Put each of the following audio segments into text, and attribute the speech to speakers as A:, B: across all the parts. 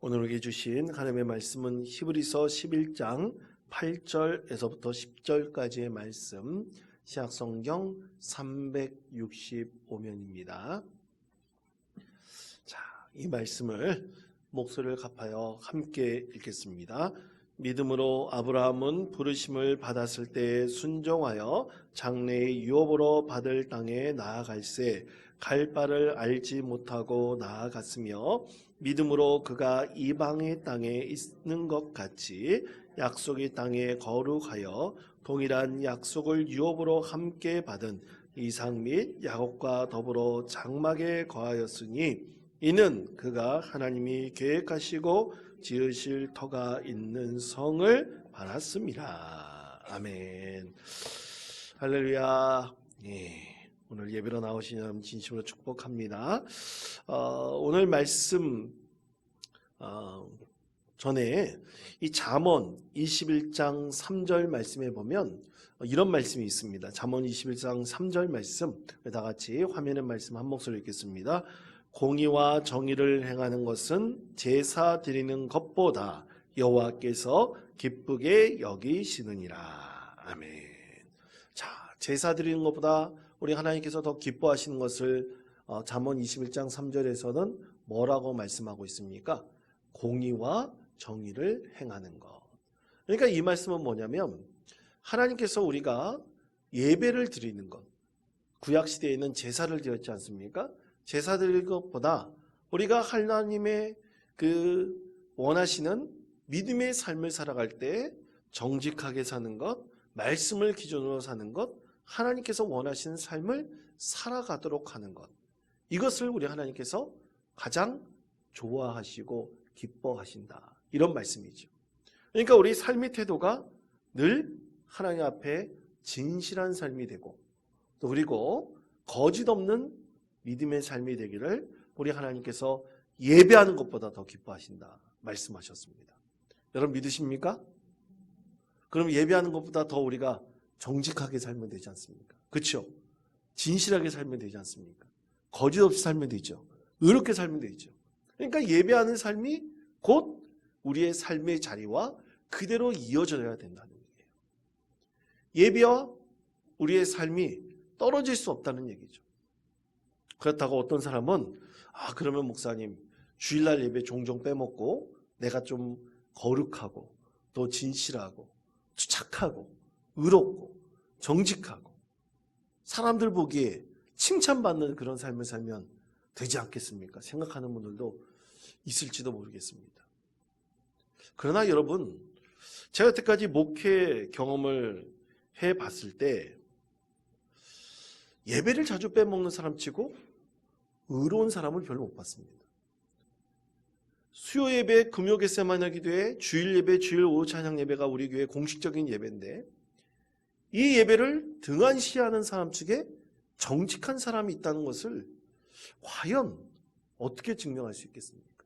A: 오늘 우리에게 주신 하나님의 말씀은 히브리서 11장 8절에서부터 10절까지의 말씀, 신약성경 365면입니다. 자, 이 말씀을 목소리를 갚아요 함께 읽겠습니다. 믿음으로 아브라함은 부르심을 받았을 때 순종하여 장래의 유업으로 받을 땅에 나아갈새 갈 바를 알지 못하고 나아갔으며 믿음으로 그가 이방의 땅에 있는 것 같이 약속의 땅에 거룩하여 동일한 약속을 유업으로 함께 받은 이삭 및 야곱과 더불어 장막에 거하였으니 이는 그가 하나님이 계획하시고 지으실 터가 있는 성을 받았습니다. 아멘. 할렐루야. 오늘 예배로 나오신 여러분 진심으로 축복합니다. 오늘 말씀 전에 이 잠언 21장 3절 말씀에 보면 이런 말씀이 있습니다. 잠언 21장 3절 말씀, 다 같이 화면에 말씀 한 목소리 읽겠습니다. 공의와 정의를 행하는 것은 제사 드리는 것보다 여호와께서 기쁘게 여기시느니라. 아멘. 자, 제사 드리는 것보다 우리 하나님께서 더 기뻐하시는 것을 잠언 21장 3절에서는 뭐라고 말씀하고 있습니까? 공의와 정의를 행하는 것. 그러니까 이 말씀은 뭐냐면 하나님께서 우리가 예배를 드리는 것, 구약시대에는 제사를 드렸지 않습니까? 제사 드릴 것보다 우리가 하나님의 그 원하시는 믿음의 삶을 살아갈 때 정직하게 사는 것, 말씀을 기준으로 사는 것, 하나님께서 원하시는 삶을 살아가도록 하는 것, 이것을 우리 하나님께서 가장 좋아하시고 기뻐하신다, 이런 말씀이죠. 그러니까 우리 삶의 태도가 늘 하나님 앞에 진실한 삶이 되고 또 그리고 거짓 없는 믿음의 삶이 되기를 우리 하나님께서 예배하는 것보다 더 기뻐하신다 말씀하셨습니다. 여러분 믿으십니까? 그럼 예배하는 것보다 더 우리가 정직하게 살면 되지 않습니까? 그렇죠? 진실하게 살면 되지 않습니까? 거짓 없이 살면 되죠. 의롭게 살면 되죠. 그러니까 예배하는 삶이 곧 우리의 삶의 자리와 그대로 이어져야 된다는 얘기예요. 예배와 우리의 삶이 떨어질 수 없다는 얘기죠. 그렇다고 어떤 사람은 그러면 목사님 주일날 예배 종종 빼먹고 내가 좀 거룩하고 또 진실하고 착하고 의롭고 정직하고 사람들 보기에 칭찬받는 그런 삶을 살면 되지 않겠습니까? 생각하는 분들도 있을지도 모르겠습니다. 그러나 여러분, 제가 여태까지 목회 경험을 해봤을 때 예배를 자주 빼먹는 사람 치고 의로운 사람을 별로 못 봤습니다. 수요 예배, 금요 겟세마네 기도회, 주일 예배, 주일 오후 찬양 예배가 우리 교회 공식적인 예배인데 이 예배를 등한시하는 사람 측에 정직한 사람이 있다는 것을 과연 어떻게 증명할 수 있겠습니까?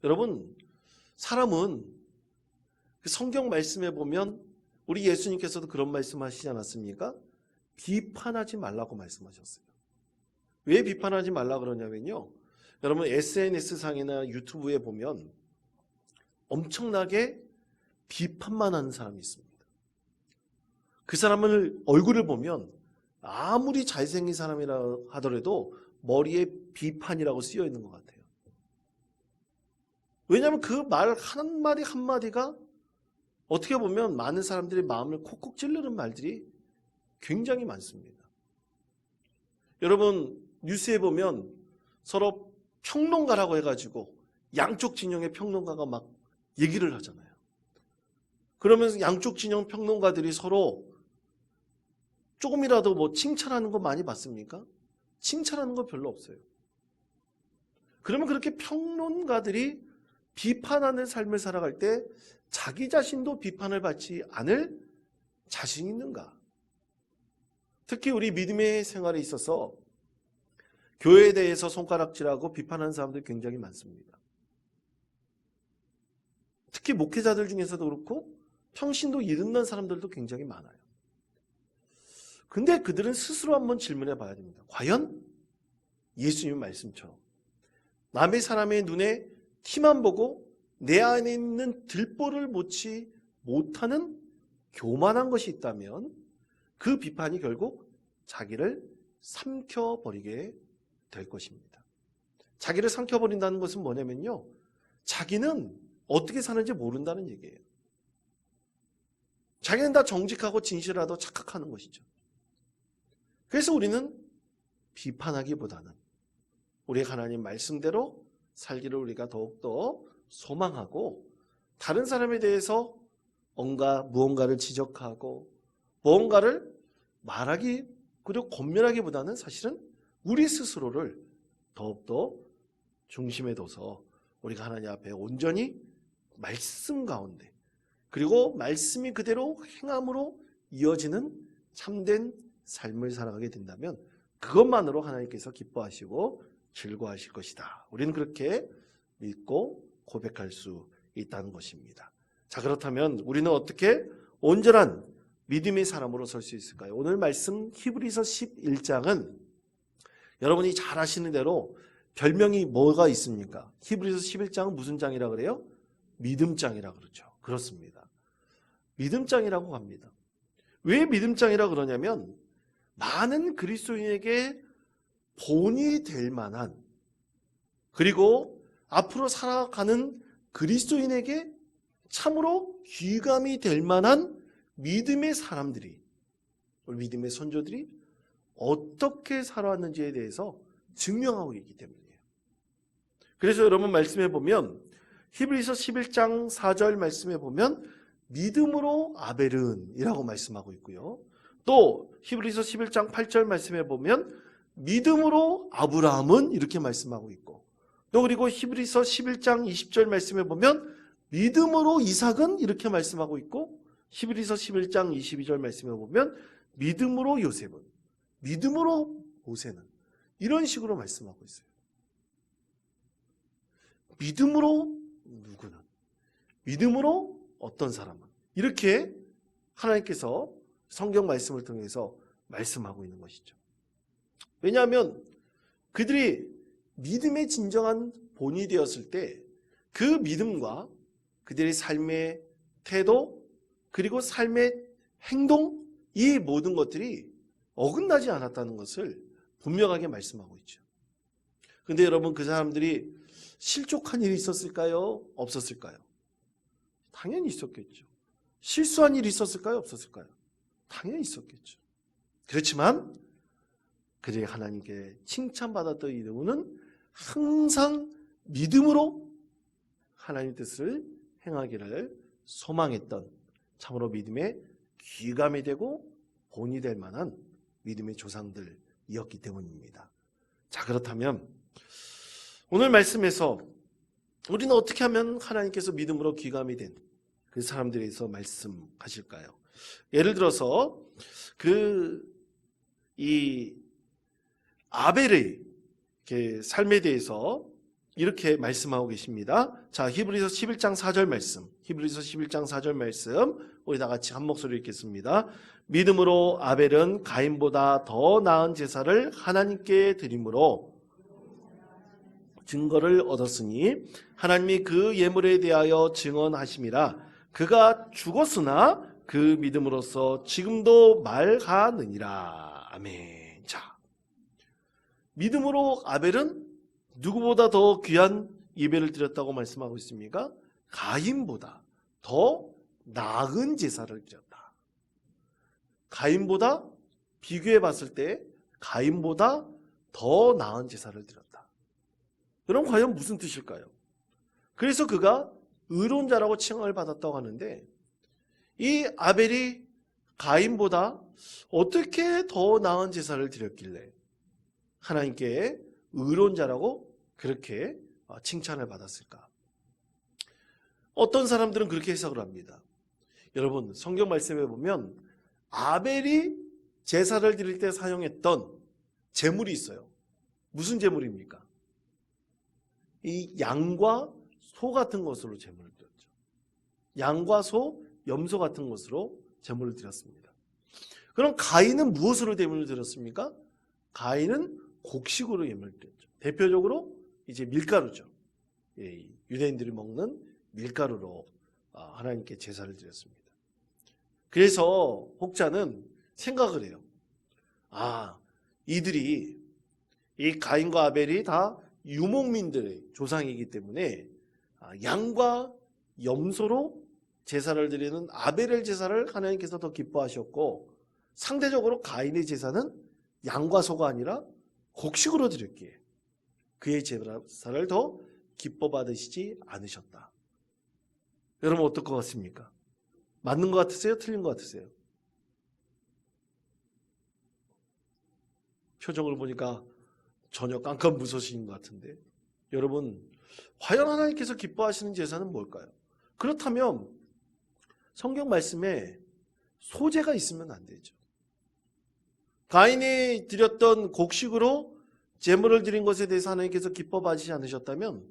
A: 여러분, 사람은 그 성경 말씀에 보면 우리 예수님께서도 그런 말씀하시지 않았습니까? 비판하지 말라고 말씀하셨어요. 왜 비판하지 말라 그러냐면요, 여러분 SNS상이나 유튜브에 보면 엄청나게 비판만 하는 사람이 있습니다. 그 사람을 얼굴을 보면 아무리 잘생긴 사람이라 하더라도 머리에 비판이라고 쓰여 있는 것 같아요. 왜냐하면 그 말 한마디 한마디가 어떻게 보면 많은 사람들의 마음을 콕콕 찌르는 말들이 굉장히 많습니다. 여러분 뉴스에 보면 서로 평론가라고 해가지고 양쪽 진영의 평론가가 막 얘기를 하잖아요. 그러면서 양쪽 진영 평론가들이 서로 조금이라도 뭐 칭찬하는 거 많이 봤습니까? 칭찬하는 거 별로 없어요. 그러면 그렇게 평론가들이 비판하는 삶을 살아갈 때 자기 자신도 비판을 받지 않을 자신이 있는가? 특히 우리 믿음의 생활에 있어서 교회에 대해서 손가락질하고 비판하는 사람들이 굉장히 많습니다. 특히 목회자들 중에서도 그렇고 평신도 이른난 사람들도 굉장히 많아요. 근데 그들은 스스로 한번 질문해 봐야 됩니다. 과연 예수님 말씀처럼 남의 사람의 눈에 키만 보고 내 안에 있는 들보를 못치 못하는 교만한 것이 있다면 그 비판이 결국 자기를 삼켜버리게 될 것입니다. 자기를 삼켜버린다는 것은 뭐냐면요, 자기는 어떻게 사는지 모른다는 얘기예요. 자기는 다 정직하고 진실하고 착각하는 것이죠. 그래서 우리는 비판하기보다는 우리 하나님 말씀대로 살기를 우리가 더욱더 소망하고, 다른 사람에 대해서 무언가를 지적하고 무언가를 말하기 그리고 권면하기보다는 사실은 우리 스스로를 더욱더 중심에 둬서 우리가 하나님 앞에 온전히 말씀 가운데, 그리고 말씀이 그대로 행함으로 이어지는 참된 삶을 살아가게 된다면 그것만으로 하나님께서 기뻐하시고 즐거워하실 것이다. 우리는 그렇게 믿고 고백할 수 있다는 것입니다. 자, 그렇다면 우리는 어떻게 온전한 믿음의 사람으로 설 수 있을까요? 오늘 말씀 히브리서 11장은 여러분이 잘 아시는 대로 별명이 뭐가 있습니까? 히브리서 11장은 무슨 장이라고 그래요? 믿음장이라고 그러죠. 그렇습니다. 믿음장이라고 합니다. 왜 믿음장이라고 그러냐면 많은 그리스도인에게 본이 될 만한, 그리고 앞으로 살아가는 그리스도인에게 참으로 귀감이 될 만한 믿음의 사람들이, 우리 믿음의 선조들이 어떻게 살아왔는지에 대해서 증명하고 있기 때문이에요. 그래서 여러분 말씀해 보면 히브리서 11장 4절 말씀해 보면 믿음으로 아벨은 이라고 말씀하고 있고요. 또 히브리서 11장 8절 말씀해 보면 믿음으로 아브라함은 이렇게 말씀하고 있고, 또 그리고 히브리서 11장 20절 말씀해 보면 믿음으로 이삭은 이렇게 말씀하고 있고, 히브리서 11장 22절 말씀해 보면 믿음으로 요셉은, 믿음으로 모세는 이런 식으로 말씀하고 있어요. 믿음으로 누구는, 믿음으로 어떤 사람은, 이렇게 하나님께서 성경 말씀을 통해서 말씀하고 있는 것이죠. 왜냐하면 그들이 믿음의 진정한 본이 되었을 때 그 믿음과 그들의 삶의 태도 그리고 삶의 행동, 이 모든 것들이 어긋나지 않았다는 것을 분명하게 말씀하고 있죠. 그런데 여러분, 그 사람들이 실족한 일이 있었을까요? 없었을까요? 당연히 있었겠죠. 실수한 일이 있었을까요? 없었을까요? 당연히 있었겠죠. 그렇지만 그들이 하나님께 칭찬받았던 이유는 항상 믿음으로 하나님 뜻을 행하기를 소망했던, 참으로 믿음의 귀감이 되고 본이 될 만한 믿음의 조상들이었기 때문입니다. 자, 그렇다면 오늘 말씀에서 우리는 어떻게 하면 하나님께서 믿음으로 귀감이 된 그 사람들에 대해서 말씀하실까요? 예를 들어서 이 아벨의 삶에 대해서 이렇게 말씀하고 계십니다. 자, 히브리서 11장 4절 말씀, 히브리서 11장 4절 말씀 우리 다 같이 한 목소리 읽겠습니다. 믿음으로 아벨은 가인보다 더 나은 제사를 하나님께 드림으로 증거를 얻었으니 하나님이 그 예물에 대하여 증언하심이라. 그가 죽었으나 그 믿음으로써 지금도 말하느니라. 아멘. 자, 믿음으로 아벨은 누구보다 더 귀한 예배를 드렸다고 말씀하고 있습니까? 가인보다 더 나은 제사를 드렸다. 가인보다, 비교해 봤을 때 가인보다 더 나은 제사를 드렸다. 여러분, 과연 무슨 뜻일까요? 그래서 그가 의로운자라고 칭함을 받았다고 하는데, 이 아벨이 가인보다 어떻게 더 나은 제사를 드렸길래 하나님께 의로운 자라고 그렇게 칭찬을 받았을까? 어떤 사람들은 그렇게 해석을 합니다. 여러분, 성경 말씀에 보면 아벨이 제사를 드릴 때 사용했던 제물이 있어요. 무슨 제물입니까? 이 양과 소 같은 것으로 제물을 드렸죠. 양과 소, 염소 같은 것으로 제물을 드렸습니다. 그럼 가인은 무엇으로 제물을 드렸습니까? 가인은 곡식으로 예물을 드렸죠. 대표적으로 이제 밀가루죠. 유대인들이 먹는 밀가루로 하나님께 제사를 드렸습니다. 그래서 혹자는 생각을 해요. 이들이 이 가인과 아벨이 다 유목민들의 조상이기 때문에 양과 염소로 제사를 드리는 아벨의 제사를 하나님께서 더 기뻐하셨고, 상대적으로 가인의 제사는 양과 소가 아니라 곡식으로 드렸기에 그의 제사를 더 기뻐 받으시지 않으셨다. 여러분 어떨 것 같습니까? 맞는 것 같으세요? 틀린 것 같으세요? 표정을 보니까 전혀 깜깜무소식인 것 같은데, 여러분 과연 하나님께서 기뻐하시는 제사는 뭘까요? 그렇다면 성경 말씀에 소재가 있으면 안 되죠. 가인이 드렸던 곡식으로 제물을 드린 것에 대해서 하나님께서 기뻐 받으시지 않으셨다면,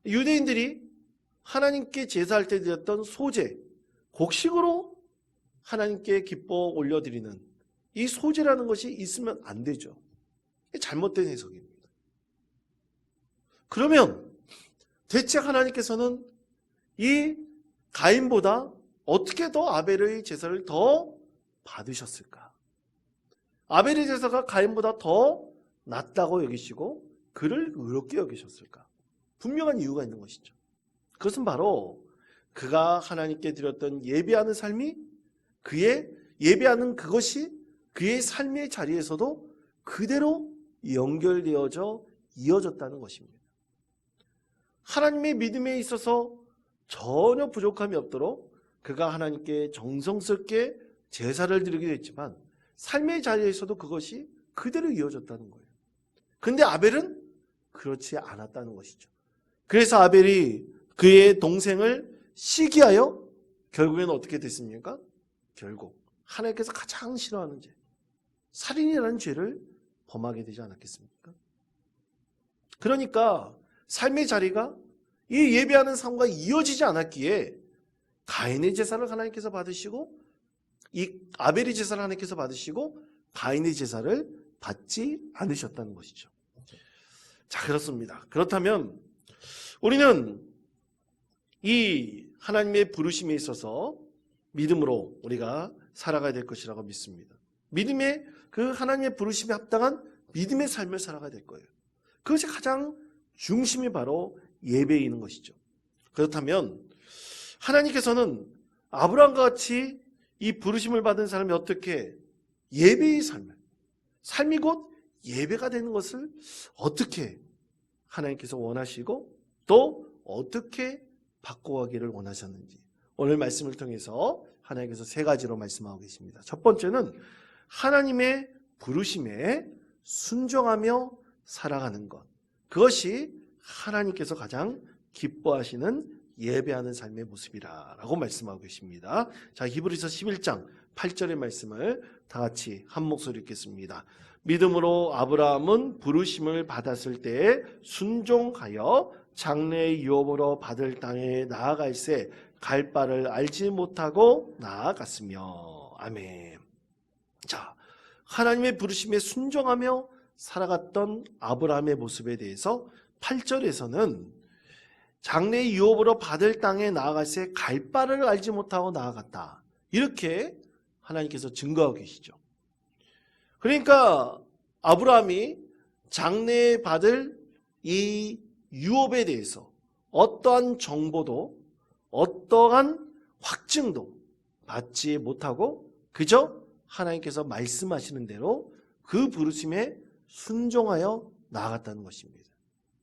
A: 유대인들이 하나님께 제사할 때 드렸던 소재, 곡식으로 하나님께 기뻐 올려드리는 이 소재라는 것이 있으면 안 되죠. 잘못된 해석입니다. 그러면 대체 하나님께서는 이 가인보다 어떻게 더 아벨의 제사를 더 받으셨을까? 아벨의 제사가 가인보다 더 낫다고 여기시고 그를 의롭게 여기셨을까? 분명한 이유가 있는 것이죠. 그것은 바로 그가 하나님께 드렸던 예배하는 삶이, 그의 예배하는 그것이 그의 삶의 자리에서도 그대로 연결되어져 이어졌다는 것입니다. 하나님의 믿음에 있어서 전혀 부족함이 없도록 그가 하나님께 정성스럽게 제사를 드리게 됐지만, 삶의 자리에서도 그것이 그대로 이어졌다는 거예요. 근데 아벨은 그렇지 않았다는 것이죠. 그래서 아벨이 그의 동생을 시기하여 결국에는 어떻게 됐습니까? 결국 하나님께서 가장 싫어하는 죄, 살인이라는 죄를 범하게 되지 않았겠습니까? 그러니까 삶의 자리가 이 예배하는 삶과 이어지지 않았기에 가인의 제사를 하나님께서 받으시고, 이 아벨의 제사를 하나님께서 받으시고 가인의 제사를 받지 않으셨다는 것이죠. 자, 그렇습니다. 그렇다면 우리는 이 하나님의 부르심에 있어서 믿음으로 우리가 살아가야 될 것이라고 믿습니다. 믿음의 그 하나님의 부르심에 합당한 믿음의 삶을 살아가야 될 거예요. 그것이 가장 중심이 바로 예배에 있는 것이죠. 그렇다면 하나님께서는 아브라함과 같이 이 부르심을 받은 사람이 어떻게 예배의 삶이 곧 예배가 되는 것을 어떻게 하나님께서 원하시고 또 어떻게 바꿔가기를 원하셨는지 오늘 말씀을 통해서 하나님께서 세 가지로 말씀하고 계십니다. 첫 번째는 하나님의 부르심에 순종하며 살아가는 것, 그것이 하나님께서 가장 기뻐하시는 예배하는 삶의 모습이라고 말씀하고 계십니다. 자, 히브리서 11장 8절의 말씀을 다 같이 한 목소리 읽겠습니다. 믿음으로 아브라함은 부르심을 받았을 때에 순종하여 장래의 유업으로 받을 땅에 나아갈새 갈 바를 알지 못하고 나아갔으며. 아멘. 자, 하나님의 부르심에 순종하며 살아갔던 아브라함의 모습에 대해서 8절에서는 장래의 유업으로 받을 땅에 나아갈새 갈 바를 알지 못하고 나아갔다, 이렇게 하나님께서 증거하고 계시죠. 그러니까 아브라함이 장래에 받을 이 유업에 대해서 어떠한 정보도 어떠한 확증도 받지 못하고 그저 하나님께서 말씀하시는 대로 그 부르심에 순종하여 나아갔다는 것입니다.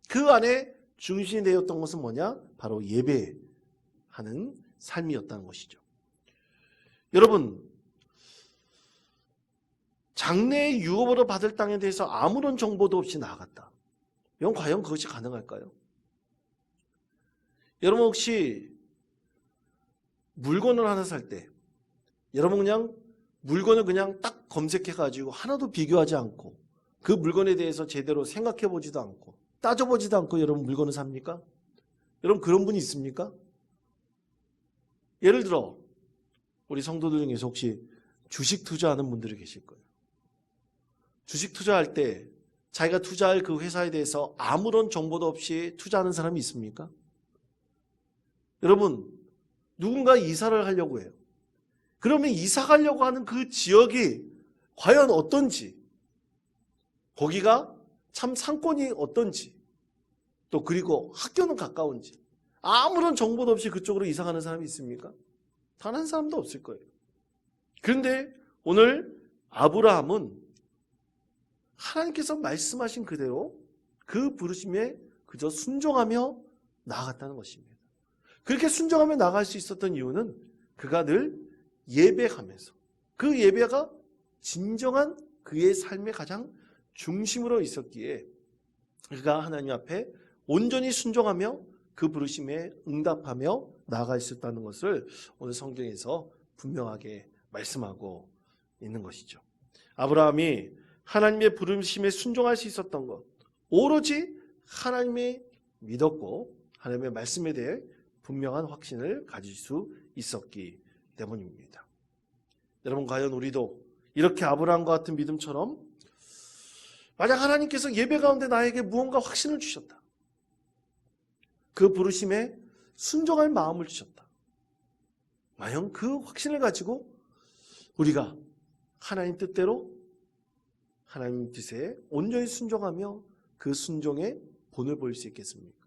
A: 그 안에 중심이 되었던 것은 뭐냐? 바로 예배하는 삶이었다는 것이죠. 여러분, 장래의 유업으로 받을 땅에 대해서 아무런 정보도 없이 나아갔다. 이건 과연 그것이 가능할까요? 여러분 혹시 물건을 하나 살 때 여러분 그냥 물건을 그냥 딱 검색해가지고 하나도 비교하지 않고 그 물건에 대해서 제대로 생각해보지도 않고 따져보지도 않고 여러분 물건을 삽니까? 여러분 그런 분이 있습니까? 예를 들어 우리 성도들 중에서 혹시 주식 투자하는 분들이 계실 거예요. 주식 투자할 때 자기가 투자할 그 회사에 대해서 아무런 정보도 없이 투자하는 사람이 있습니까? 여러분, 누군가 이사를 하려고 해요. 그러면 이사 가려고 하는 그 지역이 과연 어떤지, 거기가 참 상권이 어떤지, 또 그리고 학교는 가까운지 아무런 정보도 없이 그쪽으로 이사 가는 사람이 있습니까? 단 한 사람도 없을 거예요. 그런데 오늘 아브라함은 하나님께서 말씀하신 그대로 그 부르심에 그저 순종하며 나아갔다는 것입니다. 그렇게 순종하며 나아갈 수 있었던 이유는 그가 늘 예배하면서, 그 예배가 진정한 그의 삶의 가장 중심으로 있었기에 그가 하나님 앞에 온전히 순종하며 그 부르심에 응답하며 나아갈 수 있다는 것을 오늘 성경에서 분명하게 말씀하고 있는 것이죠. 아브라함이 하나님의 부르심에 순종할 수 있었던 것, 오로지 하나님의 믿었고 하나님의 말씀에 대해 분명한 확신을 가질 수 있었기 때문입니다. 여러분, 과연 우리도 이렇게 아브라함과 같은 믿음처럼 만약 하나님께서 예배 가운데 나에게 무언가 확신을 주셨다, 그 부르심에 순종할 마음을 주셨다, 과연 그 확신을 가지고 우리가 하나님 뜻대로 하나님 뜻에 온전히 순종하며 그 순종의 본을 볼 수 있겠습니까?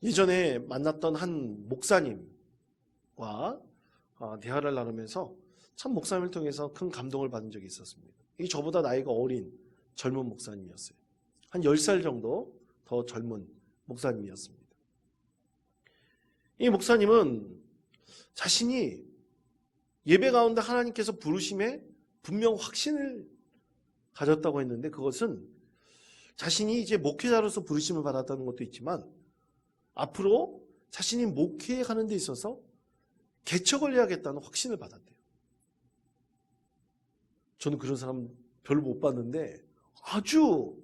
A: 예전에 만났던 한 목사님과 대화를 나누면서 참 목사님을 통해서 큰 감동을 받은 적이 있었습니다. 이 저보다 나이가 어린 젊은 목사님이었어요. 한 10살 정도 더 젊은 목사님이었습니다. 이 목사님은 자신이 예배 가운데 하나님께서 부르심에 분명 확신을 가졌다고 했는데, 그것은 자신이 이제 목회자로서 부르심을 받았다는 것도 있지만 앞으로 자신이 목회하는 데 있어서 개척을 해야겠다는 확신을 받았대요. 저는 그런 사람 별로 못 봤는데 아주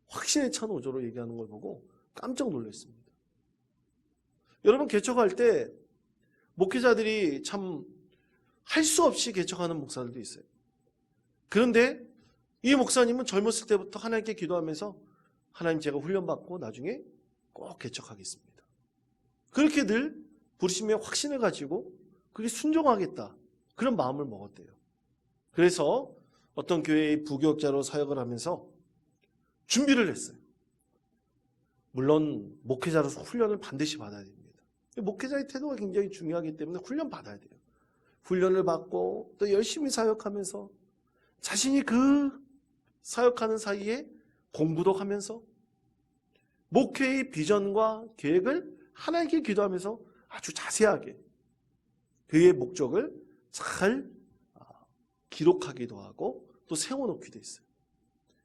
A: 확신에 찬 어조로 얘기하는 걸 보고 깜짝 놀랐습니다. 여러분, 개척할 때 목회자들이 참 할 수 없이 개척하는 목사들도 있어요. 그런데 이 목사님은 젊었을 때부터 하나님께 기도하면서 하나님, 제가 훈련받고 나중에 꼭 개척하겠습니다, 그렇게 늘 부르심의 확신을 가지고 그게 순종하겠다, 그런 마음을 먹었대요. 그래서 어떤 교회의 부교육자로 사역을 하면서 준비를 했어요. 물론 목회자로서 훈련을 반드시 받아야 됩니다. 목회자의 태도가 굉장히 중요하기 때문에 훈련 받아야 돼요. 훈련을 받고 또 열심히 사역하면서 자신이 그 사역하는 사이에 공부도 하면서 목회의 비전과 계획을 하나님께 기도하면서 아주 자세하게 그의 목적을 잘 기록하기도 하고 또 세워놓기도 했어요.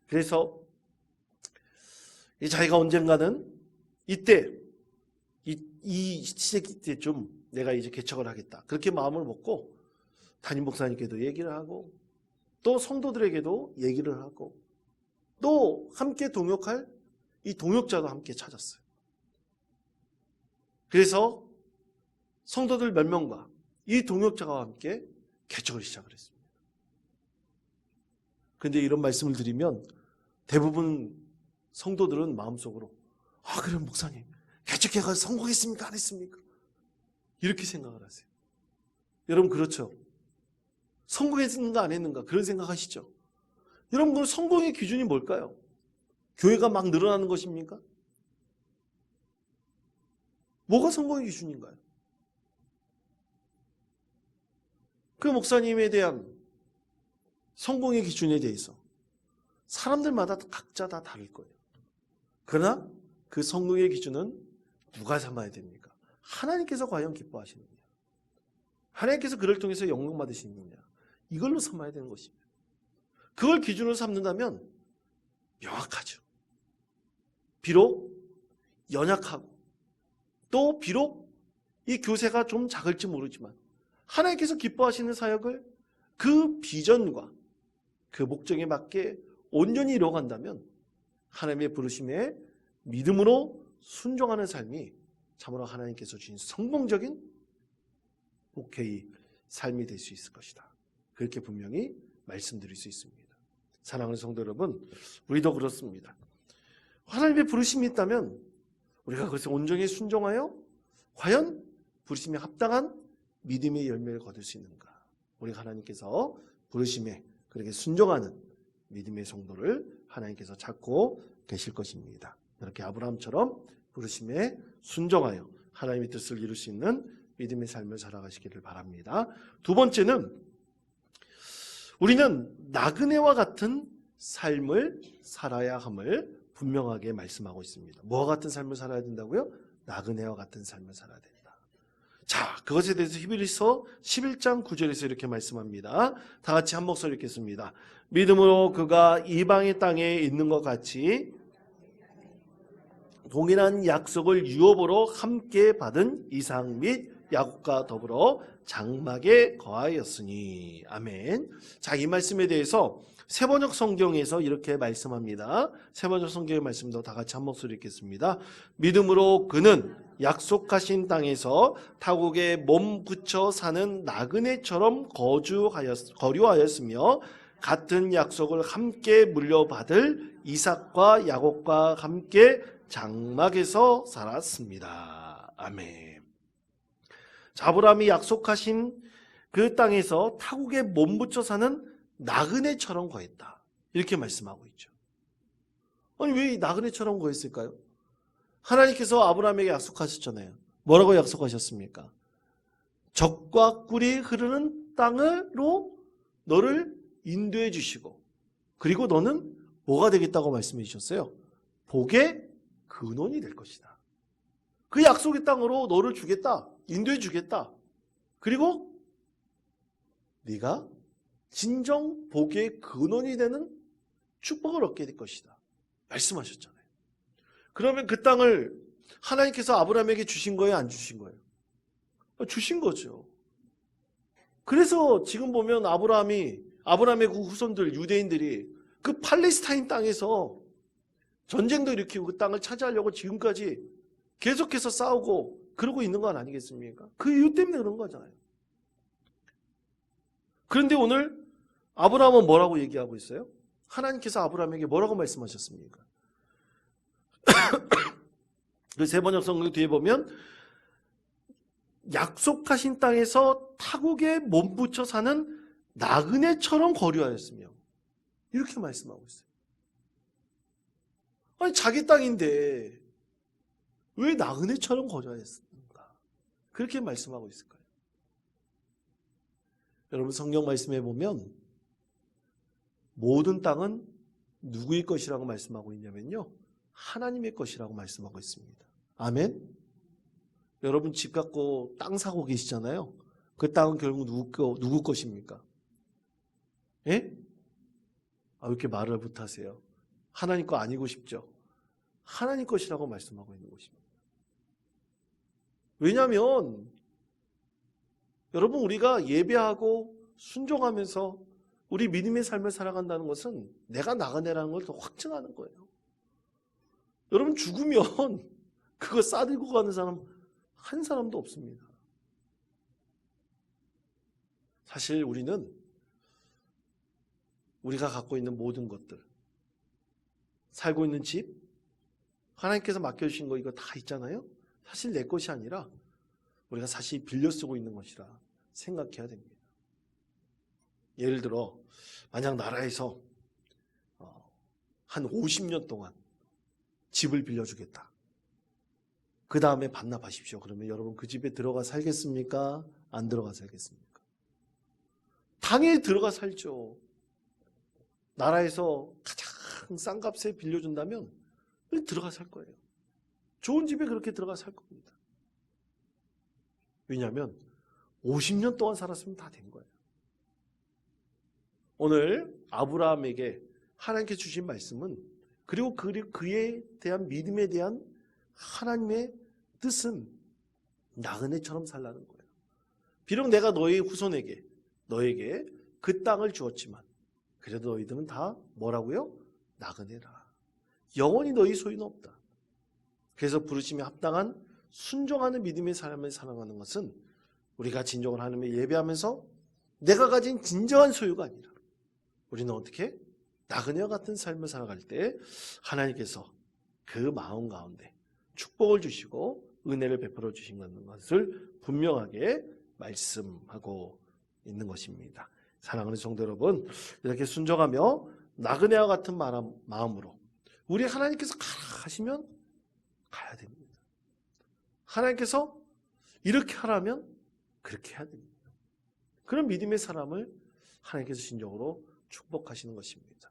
A: 그래서 자기가 언젠가는 이때 이 시기 때쯤 내가 이제 개척을 하겠다, 그렇게 마음을 먹고 담임 목사님께도 얘기를 하고 또 성도들에게도 얘기를 하고 또 함께 동역할 이 동역자도 함께 찾았어요. 그래서 성도들 몇 명과 이 동역자와 함께 개척을 시작을 했습니다. 그런데 이런 말씀을 드리면 대부분 성도들은 마음속으로 그럼 목사님, 개척해가 성공했습니까? 안 했습니까? 이렇게 생각을 하세요. 여러분, 그렇죠? 성공했는가 안 했는가 그런 생각하시죠? 여러분, 그 성공의 기준이 뭘까요? 교회가 막 늘어나는 것입니까? 뭐가 성공의 기준인가요? 그 목사님에 대한 성공의 기준에 대해서 사람들마다 각자 다 다를 거예요. 그러나 그 성공의 기준은 누가 삼아야 됩니까? 하나님께서 과연 기뻐하시느냐, 하나님께서 그를 통해서 영광 받으시느냐, 이걸로 삼아야 되는 것입니다. 그걸 기준으로 삼는다면 명확하죠. 비록 연약하고 또 비록 이 교세가 좀 작을지 모르지만 하나님께서 기뻐하시는 사역을 그 비전과 그 목적에 맞게 온전히 이뤄간다면 하나님의 부르심에 믿음으로 순종하는 삶이 참으로 하나님께서 주신 성공적인 목회의 삶이 될 수 있을 것이다, 그렇게 분명히 말씀드릴 수 있습니다. 사랑하는 성도 여러분, 우리도 그렇습니다. 하나님의 부르심이 있다면 우리가 그것에 온전히 순종하여 과연 부르심에 합당한 믿음의 열매를 거둘 수 있는가? 우리가 하나님께서 부르심에 그렇게 순종하는 믿음의 성도를 하나님께서 찾고 계실 것입니다. 이렇게 아브라함처럼 부르심에 순종하여 하나님의 뜻을 이룰 수 있는 믿음의 삶을 살아가시기를 바랍니다. 두 번째는 우리는 나그네와 같은 삶을 살아야 함을 분명하게 말씀하고 있습니다. 뭐와 같은 삶을 살아야 된다고요? 나그네와 같은 삶을 살아야 된다. 자, 그것에 대해서 히브리서 11장 9절에서 이렇게 말씀합니다. 다 같이 한 목소리 읽겠습니다. 믿음으로 그가 이방의 땅에 있는 것 같이 동일한 약속을 유업으로 함께 받은 이삭 및 야곱과 더불어 장막에 거하였으니. 아멘. 자, 이 말씀에 대해서 세번역 성경에서 이렇게 말씀합니다. 세번역 성경의 말씀도 다 같이 한 목소리 읽겠습니다. 믿음으로 그는 약속하신 땅에서 타국에 몸 붙여 사는 나그네처럼 거류하였으며 같은 약속을 함께 물려받을 이삭과 야곱과 함께 장막에서 살았습니다. 아멘. 아브라함이 약속하신 그 땅에서 타국에 몸 붙여 사는 나그네처럼 거했다. 이렇게 말씀하고 있죠. 아니, 왜 나그네처럼 거했을까요? 하나님께서 아브라함에게 약속하셨잖아요. 뭐라고 약속하셨습니까? 젖과 꿀이 흐르는 땅으로 너를 인도해 주시고, 그리고 너는 뭐가 되겠다고 말씀해 주셨어요? 복의 근원이 될 것이다. 그 약속의 땅으로 너를 주겠다. 인도해 주겠다. 그리고 네가 진정 복의 근원이 되는 축복을 얻게 될 것이다. 말씀하셨잖아요. 그러면 그 땅을 하나님께서 아브라함에게 주신 거예요? 안 주신 거예요? 주신 거죠. 그래서 지금 보면 아브라함의 그 후손들, 유대인들이 그 팔레스타인 땅에서 전쟁도 일으키고 그 땅을 차지하려고 지금까지 계속해서 싸우고 그러고 있는 건 아니겠습니까? 그 이유 때문에 그런 거잖아요. 그런데 오늘 아브라함은 뭐라고 얘기하고 있어요? 하나님께서 아브라함에게 뭐라고 말씀하셨습니까? 그 세번역 성경 뒤에 보면 약속하신 땅에서 타국에 몸붙여 사는 나그네처럼 거류하였으며 이렇게 말씀하고 있어요. 아니, 자기 땅인데 왜 나그네처럼 거류하였습니까? 그렇게 말씀하고 있을까요? 여러분, 성경 말씀에 보면 모든 땅은 누구의 것이라고 말씀하고 있냐면요, 하나님의 것이라고 말씀하고 있습니다. 아멘. 여러분, 집 갖고 땅 사고 계시잖아요. 그 땅은 결국 누구 것입니까? 예? 왜 이렇게 말을 못하세요? 하나님 거 아니고 싶죠? 하나님 것이라고 말씀하고 있는 것입니다. 왜냐하면 여러분, 우리가 예배하고 순종하면서 우리 믿음의 삶을 살아간다는 것은 내가 나가내라는 걸 더 확증하는 거예요. 여러분, 죽으면 그거 싸들고 가는 사람 한 사람도 없습니다. 사실 우리는 우리가 갖고 있는 모든 것들, 살고 있는 집, 하나님께서 맡겨주신 거 이거 다 있잖아요. 사실 내 것이 아니라 우리가 사실 빌려 쓰고 있는 것이라 생각해야 됩니다. 예를 들어 만약 나라에서 한 50년 동안 집을 빌려주겠다. 그 다음에 반납하십시오. 그러면 여러분 그 집에 들어가 살겠습니까? 안 들어가 살겠습니까? 당연히 들어가 살죠. 나라에서 가장 싼 값에 빌려준다면 들어가 살 거예요. 좋은 집에 그렇게 들어가 살 겁니다. 왜냐하면 50년 동안 살았으면 다 된 거예요. 오늘 아브라함에게 하나님께 주신 말씀은, 그리고 그에 대한 믿음에 대한 하나님의 뜻은 나그네처럼 살라는 거예요. 비록 내가 너희 후손에게 너에게 그 땅을 주었지만 그래도 너희들은 다 뭐라고요? 나그네라. 영원히 너희 소유는 없다. 그래서 부르심에 합당한 순종하는 믿음의 삶을 살아가는 것은 우리가 진정으로 하나님을 예배하면서 내가 가진 진정한 소유가 아니라 우리는 어떻게? 나그네와 같은 삶을 살아갈 때 하나님께서 그 마음 가운데 축복을 주시고 은혜를 베풀어 주신다는 것을 분명하게 말씀하고 있는 것입니다. 사랑하는 성도 여러분, 이렇게 순종하며 나그네와 같은 마음으로 우리 하나님께서 가라 하시면 가야 됩니다. 하나님께서 이렇게 하라면 그렇게 해야 됩니다. 그런 믿음의 사람을 하나님께서 진정으로 축복하시는 것입니다.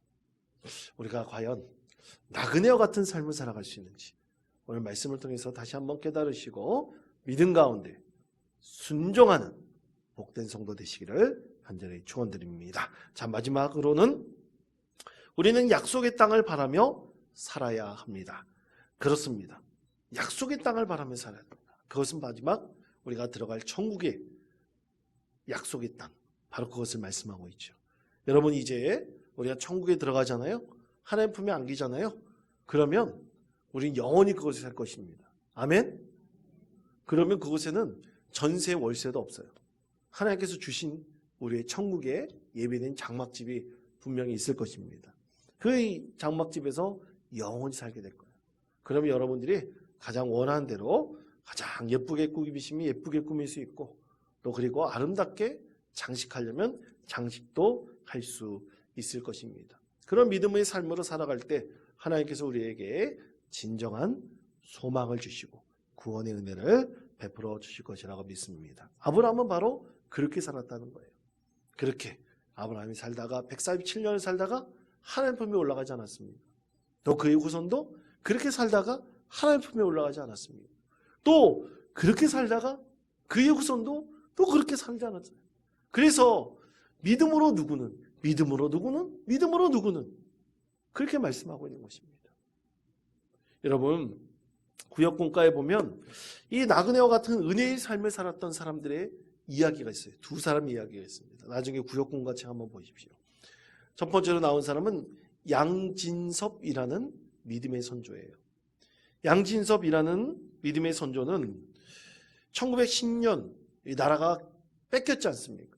A: 우리가 과연 나그네와 같은 삶을 살아갈 수 있는지 오늘 말씀을 통해서 다시 한번 깨달으시고 믿음 가운데 순종하는 복된 성도 되시기를 간절히 축원드립니다. 자, 마지막으로는 우리는 약속의 땅을 바라며 살아야 합니다. 그렇습니다. 약속의 땅을 바라며 살아야 합니다. 그것은 마지막 우리가 들어갈 천국의 약속의 땅, 바로 그것을 말씀하고 있죠. 여러분, 이제 우리가 천국에 들어가잖아요. 하나님 품에 안기잖아요. 그러면 우리는 영원히 그곳에 살 것입니다. 아멘? 그러면 그곳에는 전세 월세도 없어요. 하나님께서 주신 우리의 천국에 예비된 장막집이 분명히 있을 것입니다. 그 장막집에서 영원히 살게 될 거예요. 그러면 여러분들이 가장 원하는 대로 가장 예쁘게 꾸미시면 예쁘게 꾸밀 수 있고, 또 그리고 아름답게 장식하려면 장식도 할 수 있을 것입니다. 그런 믿음의 삶으로 살아갈 때 하나님께서 우리에게 진정한 소망을 주시고 구원의 은혜를 베풀어 주실 것이라고 믿습니다. 아브라함은 바로 그렇게 살았다는 거예요. 그렇게 아브라함이 살다가 147년을 살다가 하나님 품에 올라가지 않았습니다. 또 그의 후손도 그렇게 살다가 하나님 품에 올라가지 않았습니다. 또 그렇게 살다가 그의 후손도 또 그렇게 살지 않았어요. 그래서 믿음으로 누구는 그렇게 말씀하고 있는 것입니다. 여러분, 구역군가에 보면 이 나그네와 같은 은혜의 삶을 살았던 사람들의 이야기가 있어요. 두 사람의 이야기가 있습니다. 나중에 구역군가 책 한번 보십시오. 첫 번째로 나온 사람은 양진섭이라는 믿음의 선조예요. 양진섭이라는 믿음의 선조는 1910년 이 나라가 뺏겼지 않습니까?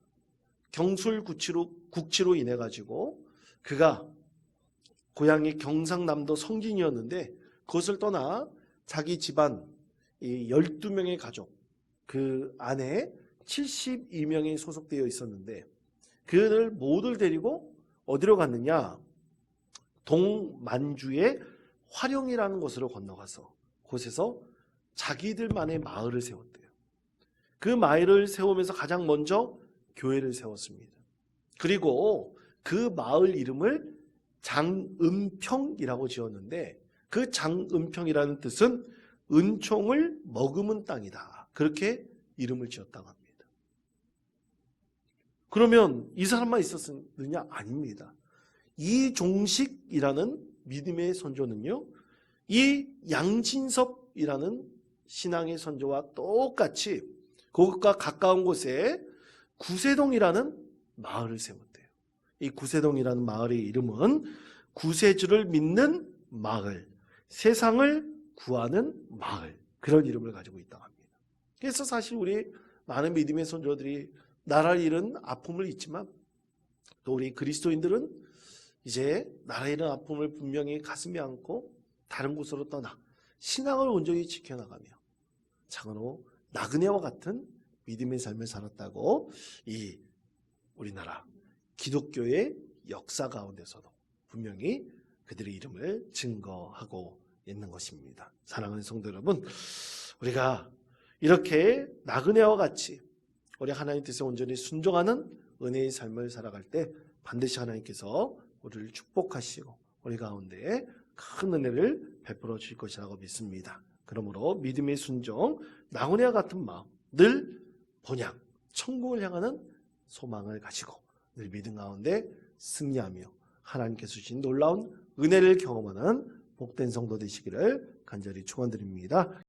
A: 경술국치로 인해 가지고 그가 고향이 경상남도 성진이었는데 그것을 떠나 자기 집안 이 12명의 가족 그 안에 72명이 소속되어 있었는데 그를 모두를 데리고 어디로 갔느냐? 동만주의 화룡이라는 곳으로 건너가서 곳에서 자기들만의 마을을 세웠대요. 그 마을을 세우면서 가장 먼저 교회를 세웠습니다. 그리고 그 마을 이름을 장은평이라고 지었는데 그 장은평이라는 뜻은 은총을 머금은 땅이다. 그렇게 이름을 지었다고 합니다. 그러면 이 사람만 있었느냐? 아닙니다. 이종식이라는 믿음의 선조는요, 이 양진섭이라는 신앙의 선조와 똑같이 그것과 가까운 곳에 구세동이라는 마을을 세웠대요. 이 구세동이라는 마을의 이름은 구세주를 믿는 마을, 세상을 구하는 마을, 그런 이름을 가지고 있다고 합니다. 그래서 사실 우리 많은 믿음의 선조들이 나라를 잃은 아픔을 잊지만 또 우리 그리스도인들은 이제 나라를 잃은 아픔을 분명히 가슴에 안고 다른 곳으로 떠나 신앙을 온전히 지켜나가며 장으로 나그네와 같은 믿음의 삶을 살았다고 이 우리나라 기독교의 역사 가운데서도 분명히 그들의 이름을 증거하고 있는 것입니다. 사랑하는 성도 여러분, 우리가 이렇게 나그네와 같이 우리 하나님 뜻에 온전히 순종하는 은혜의 삶을 살아갈 때 반드시 하나님께서 우리를 축복하시고 우리 가운데 큰 은혜를 베풀어 주실 것이라고 믿습니다. 그러므로 믿음의 순종, 나그네와 같은 마음, 늘 본향, 천국을 향하는 소망을 가지고 늘 믿음 가운데 승리하며 하나님께서 주신 놀라운 은혜를 경험하는 복된 성도 되시기를 간절히 축원드립니다.